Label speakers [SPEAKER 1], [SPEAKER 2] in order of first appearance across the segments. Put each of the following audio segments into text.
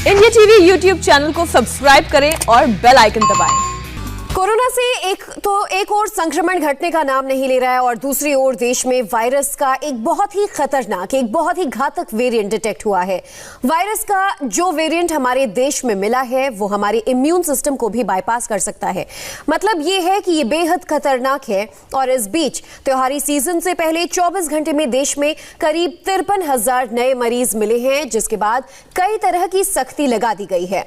[SPEAKER 1] India TV YouTube channel को subscribe करें और बेल आइकन दबाएं।
[SPEAKER 2] कोरोना से एक और संक्रमण घटने का नाम नहीं ले रहा है और दूसरी ओर देश में वायरस का एक बहुत ही खतरनाक, एक बहुत ही घातक वेरिएंट डिटेक्ट हुआ है। वायरस का जो वेरिएंट हमारे देश में मिला है वो हमारे इम्यून सिस्टम को भी बाईपास कर सकता है। मतलब ये है कि ये बेहद खतरनाक है। और इस बीच त्योहारी सीजन से पहले 24 घंटे में देश में करीब 53,000 नए मरीज मिले हैं, जिसके बाद कई तरह की सख्ती लगा दी गई है।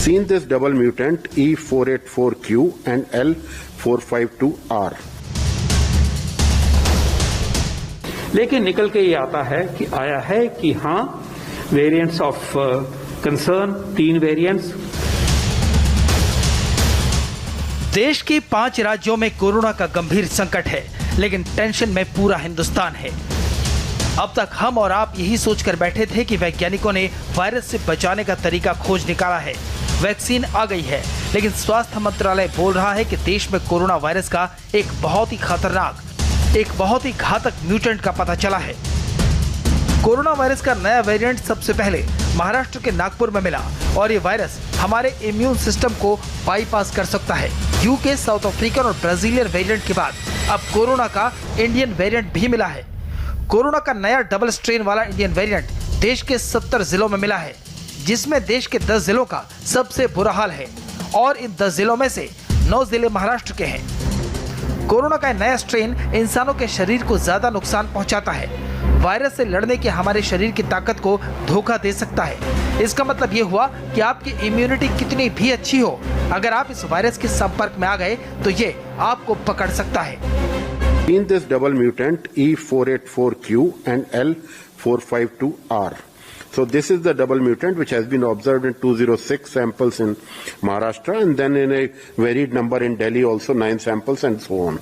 [SPEAKER 3] Seen this double mutant E484Q and L452R.
[SPEAKER 4] लेकिन निकल के ये आता है कि आया है कि हाँ, वेरिएंट्स ऑफ कंसर्न 3 वेरिएंट्स।
[SPEAKER 5] देश के 5 राज्यों में कोरोना का गंभीर संकट है, लेकिन टेंशन में पूरा हिंदुस्तान है। अब तक हम और आप यही सोचकर बैठे थे कि वैज्ञानिकों ने वायरस से बचाने का तरीका खोज निकाला है, वैक्सीन आ गई है, लेकिन स्वास्थ्य मंत्रालय बोल रहा है कि देश में कोरोना वायरस का एक बहुत ही खतरनाक, एक बहुत ही घातक म्यूटेंट का पता चला है। कोरोना वायरस का नया वेरिएंट सबसे पहले महाराष्ट्र के नागपुर में मिला और ये वायरस हमारे इम्यून सिस्टम को बाईपास कर सकता है। यूके, साउथ अफ्रीकन और ब्राजीलियन वेरिएंट के बाद अब कोरोना का इंडियन वेरिएंट भी मिला है। कोरोना का नया डबल स्ट्रेन वाला इंडियन वेरिएंट देश के 70 जिलों में मिला है, जिसमें देश के 10 जिलों का सबसे बुरा हाल है और इन 10 जिलों में से 9 जिले महाराष्ट्र के हैं। कोरोना का नया स्ट्रेन इंसानों के शरीर को ज्यादा नुकसान पहुंचाता है। वायरस से लड़ने की हमारे शरीर की ताकत को धोखा दे सकता है। इसका मतलब ये हुआ कि आपकी इम्यूनिटी कितनी भी अच्छी हो, अगर आप इस वायरस के संपर्क में आ गए तो ये आपको पकड़ सकता है।
[SPEAKER 3] In this double mutant E484Q and L452R. So this is the double mutant which has been observed in 206 samples in Maharashtra and then in a varied number in Delhi also 9 samples and so on.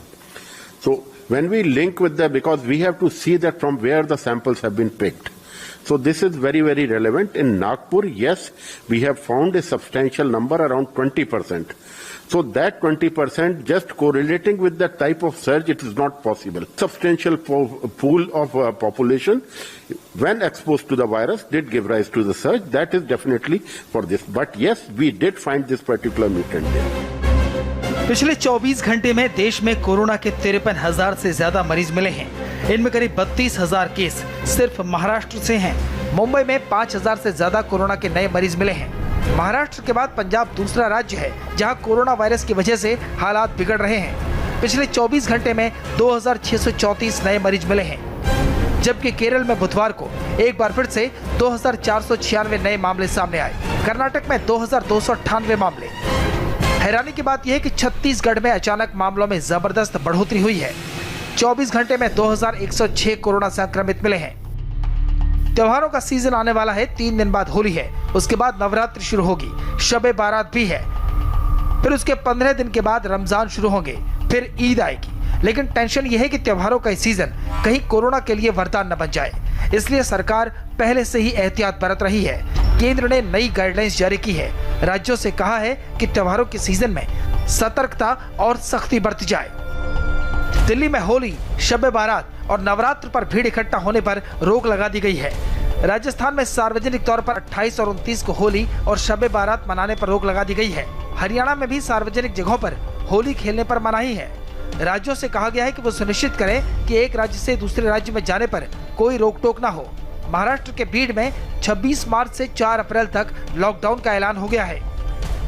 [SPEAKER 3] So when we link with the, because we have to see that from where the samples have been picked. So this is very, very relevant. In Nagpur, yes, we have found a substantial number, around 20%. So that 20% just correlating with the type of surge, it is not possible. Substantial pool of population, when exposed to the virus, did give rise to the surge. That is definitely for this. But yes, we did find this particular mutant there.
[SPEAKER 5] पिछले 24 घंटे में देश में corona के 53,000 से ज्यादा मरीज मिले हैं। इनमें करीब 32,000 केस सिर्फ महाराष्ट्र से हैं। मुंबई में 5,000 से ज्यादा कोरोना के नए मरीज मिले हैं। महाराष्ट्र के बाद पंजाब दूसरा राज्य है जहां कोरोना वायरस की वजह से हालात बिगड़ रहे हैं। पिछले 24 घंटे में 2,634 नए मरीज मिले हैं, जबकि केरल में बुधवार को एक बार फिर से 2,496 नए मामले सामने आए। कर्नाटक में 2,298 मामले। हैरानी की बात यह है कि छत्तीसगढ़ में अचानक मामलों में जबरदस्त बढ़ोतरी हुई है। 24 घंटे में 2,106 कोरोना संक्रमित मिले हैं। त्योहारों का सीजन आने वाला है। 3 दिन बाद होली है, उसके बाद नवरात्रि शुरू होगी, शबे बारात भी है, फिर उसके 15 दिन के बाद रमजान शुरू होंगे, फिर ईद आएगी। लेकिन टेंशन यह है कि त्योहारों का सीजन कहीं कोरोना के लिए वरदान न बन जाए, इसलिए सरकार पहले से ही एहतियात बरत रही है। केंद्र ने नई गाइडलाइंस जारी की है। राज्यों से कहा है कि त्योहारों के सीजन में सतर्कता और सख्ती बरती जाए। दिल्ली में होली, शब बारात और नवरात्र पर भीड़ इकट्ठा होने पर रोक लगा दी गई है। राजस्थान में सार्वजनिक तौर पर 28 और 29 को होली और शब बारात मनाने पर रोक लगा दी गई है। हरियाणा में भी सार्वजनिक जगहों पर होली खेलने पर मनाही है। राज्यों से कहा गया है कि वो सुनिश्चित करें कि एक राज्य से दूसरे राज्य में जाने पर कोई रोक टोक न हो। महाराष्ट्र के बीड में 26 मार्च से 4 अप्रैल तक लॉकडाउन का ऐलान हो गया है।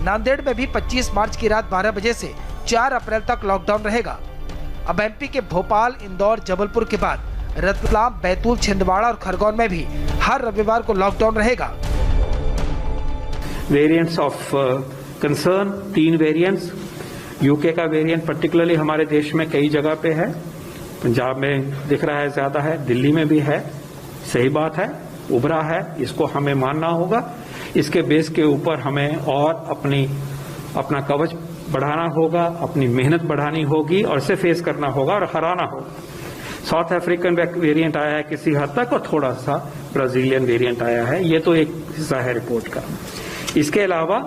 [SPEAKER 5] नांदेड़ में भी 25 मार्च की रात 12 बजे से 4 अप्रैल तक लॉकडाउन रहेगा। अब एमपी के भोपाल, इंदौर, जबलपुर के बाद रतलाम, बैतूल, छिंदवाड़ा और खरगोन में भी हर रविवार को लॉकडाउन रहेगा।
[SPEAKER 4] Variants of concern 3 variants. UK का वेरिएंट पर्टिकुलरली हमारे देश में कई जगह पे है। पंजाब में दिख रहा है, ज्यादा है, दिल्ली में भी है। सही बात है, उभरा है, इसको हमें मानना होगा। इसके बेस के ऊपर हमें और अपना कवच बढ़ाना होगा, अपनी मेहनत बढ़ानी होगी और इसे फेस करना होगा और हराना होगा। साउथ अफ्रीकन वेरिएंट आया है किसी हद तक और थोड़ा सा ब्राजीलियन वेरिएंट आया है, ये तो एक हिस्सा है रिपोर्ट का। इसके अलावा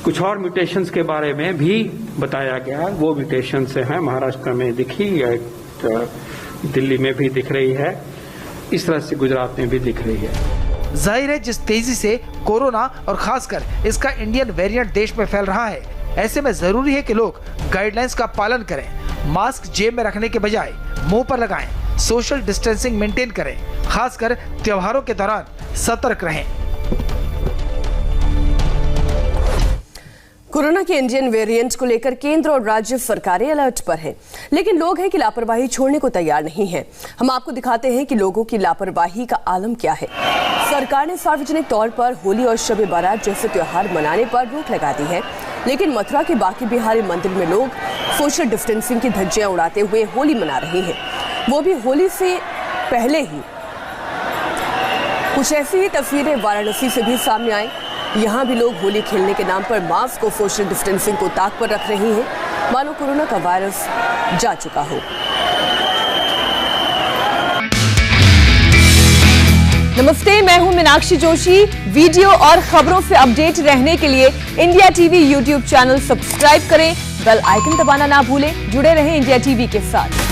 [SPEAKER 4] कुछ और म्यूटेशंस के बारे में भी बताया गया। वो म्यूटेशंस हैं महाराष्ट्र में दिखी, दिल्ली में भी दिख रही है। इस तरह से गुजरात में भी दिख रही है।
[SPEAKER 5] जाहिर है जिस तेजी से कोरोना और खासकर इसका इंडियन वेरिएंट देश में फैल रहा है, ऐसे में जरूरी है कि लोग गाइडलाइंस का पालन करें, मास्क जेब में रखने के बजाय मुंह पर लगाएं, सोशल डिस्टेंसिंग मेंटेन करें, खासकर त्योहारों के दौरान सतर्क रहें।
[SPEAKER 1] कोरोना के इंडियन वेरिएंट को लेकर केंद्र और राज्य सरकारें अलर्ट पर हैं, लेकिन लोग हैं कि लापरवाही छोड़ने को तैयार नहीं हैं। हम आपको दिखाते हैं कि लोगों की लापरवाही का आलम क्या है। सरकार ने सार्वजनिक तौर पर होली और शब बारात जैसे त्योहार मनाने पर रोक लगा दी है, लेकिन मथुरा के बांके बिहारी मंदिर में लोग सोशल डिस्टेंसिंग की धज्जियां उड़ाते हुए होली मना रहे हैं, वो भी होली से पहले ही। कुछ ऐसी ही तस्वीरें वाराणसी से भी सामने आई। यहाँ भी लोग होली खेलने के नाम पर मास्क और सोशल डिस्टेंसिंग को ताक पर रख रहे हैं, मानो कोरोना का वायरस जा चुका हो। नमस्ते, मैं हूं मीनाक्षी जोशी। वीडियो और खबरों से अपडेट रहने के लिए India TV YouTube channel subscribe करें, बेल आइकन दबाना ना भूलें। जुड़े रहें इंडिया टीवी के साथ।